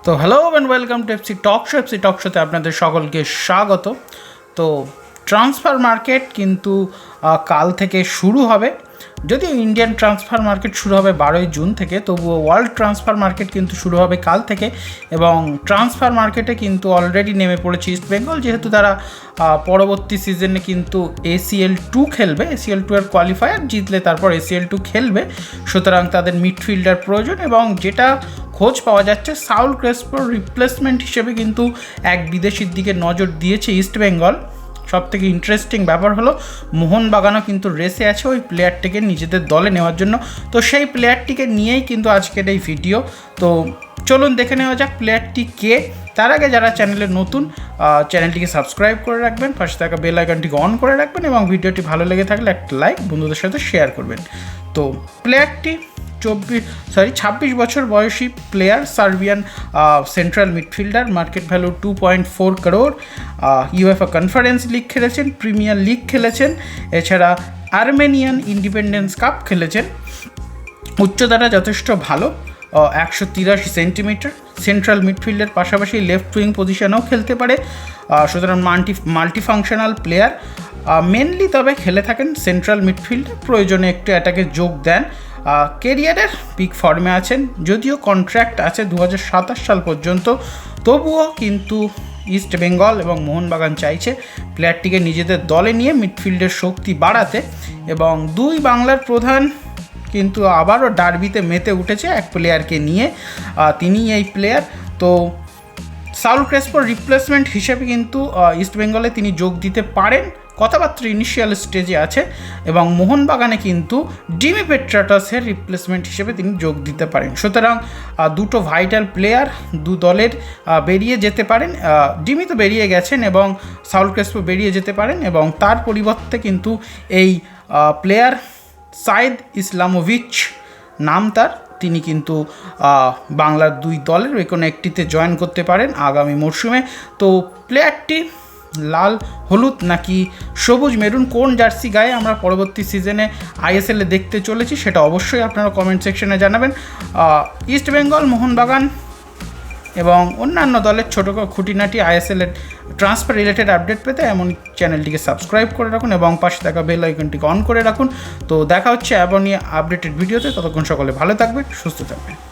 তো hello and welcome to FC talk শোতে আপনাদের সকলকে স্বাগত। তো ট্রান্সফার মার্কেট কিন্তু কাল থেকে শুরু হবে। যদিও ইন্ডিয়ান ট্রান্সফার মার্কেট শুরু হবে 12ই জুন থেকে, তবুও ওয়ার্ল্ড ট্রান্সফার মার্কেট কিন্তু শুরু হবে কাল থেকে। এবং ট্রান্সফার মার্কেটে কিন্তু অলরেডি নেমে পড়েছে ইস্ট বেঙ্গল, যেহেতু তারা পরবর্তী সিজনে কিন্তু ACL 2 খেলবে। ACL 2 এর কোয়ালিফায়ার জিতলে তারপর ACL 2 খেলবে, সুতরাং তাদের মিডফিল্ডার প্রয়োজন। এবং যেটা খোঁজ পাওয়া যাচ্ছে, সাউল ক্রেসপোর রিপ্লেসমেন্ট হিসেবে কিন্তু এক বিদেশির দিকে নজর দিয়েছে ইস্ট বেঙ্গল। সবথেকে ইন্টারেস্টিং ব্যাপার হলো মোহনবাগানও কিন্তু রেসে আছে ওই প্লেয়ারটিকে নিজেদের দলে নেওয়ার জন্য। তো সেই প্লেয়ারটিকে নিয়েই কিন্তু আজকের এই ভিডিও। তো চলুন দেখে নেওয়া যাক প্লেয়ারটি কে। তার আগে যারা চ্যানেলে নতুন, চ্যানেলটিকে সাবস্ক্রাইব করে রাখবেন, পাশে থাকা বেল আইকনটিকে অন করে রাখবেন এবং ভিডিওটি ভালো লেগে থাকলে একটা লাইক বন্ধুদের সাথে শেয়ার করবেন। তো প্লেয়ারটি 26 বছর বয়সী player, Serbian central midfielder, market value 2.4 crore. UEFA conference league খেলেছেন, প্রিমিয়ার লিগ খেলেছেন, এছাড়া আর্মেনিয়ান ইন্ডিপেন্ডেন্স কাপ খেলেছেন। উচ্চতাটা যথেষ্ট ভালো, 183 সেন্টিমিটার। সেন্ট্রাল মিডফিল্ডের পাশাপাশি লেফট উইং পজিশনেও খেলতে পারে, সুতরাং মাল্টিফাংশনাল প্লেয়ার। মেনলি তবে খেলে থাকেন সেন্ট্রাল মিডফিল্ড, প্রয়োজনে একটু অ্যাটাকে যোগ দেন। কেরিয়ারের পিক ফর্মে আছেন, যদিও কন্ট্রাক্ট আছে 2027 সাল পর্যন্ত, তবুও কিন্তু ইস্ট বেঙ্গল এবং মোহনবাগান চাইছে প্লেয়ারটিকে নিজেদের দলে নিয়ে মিডফিল্ডের শক্তি বাড়াতে। এবং দুই বাংলার প্রধান কিন্তু আবারও ডার্বিতে মেতে উঠেছে এক প্লেয়ারকে নিয়ে, তিনি এই প্লেয়ার। তো সাউল ক্রেসপোর রিপ্লেসমেন্ট হিসেবে কিন্তু ইস্ট বেঙ্গলে তিনি যোগ দিতে পারেন, কথাবার্তা ইনিশিয়াল স্টেজে আছে। এবং মোহনবাগানে কিন্তু ডিমি পেট্রাটাসের রিপ্লেসমেন্ট হিসেবে তিনি যোগ দিতে পারেন। সুতরাং দুটো ভাইটাল প্লেয়ার দু দলের বেরিয়ে যেতে পারেন। ডিমি তো বেরিয়ে গেছেন এবং সাউল ক্রেসপো বেরিয়ে যেতে পারেন, এবং তার পরিবর্তে কিন্তু এই প্লেয়ার সাইদ ইসলামোভিচ নাম তার, তিনি কিন্তু বাংলার দুই দলের কোনো একটিতে জয়েন করতে পারেন আগামী মরশুমে। তো প্লেয়ারটি লাল হলুদ নাকি সবুজ মেরুন কোন জার্সি গায়ে আমরা পরবর্তী সিজনে ISL-এ দেখতে চলেছি, সেটা অবশ্যই আপনারা কমেন্ট সেকশনে জানাবেন। ইস্ট বেঙ্গল, মোহনবাগান এবং অন্যান্য দলের ছোটো খুঁটিনাটি ISL-এর ট্রান্সফার রিলেটেড আপডেট পেতে এমন চ্যানেলটিকে সাবস্ক্রাইব করে রাখুন এবং পাশে থাকা বেল আইকনটিকে অন করে রাখুন। তো দেখা হচ্ছে এমনই আপডেটেড ভিডিওতে, ততক্ষণ সকলে ভালো থাকবেন, সুস্থ থাকবেন।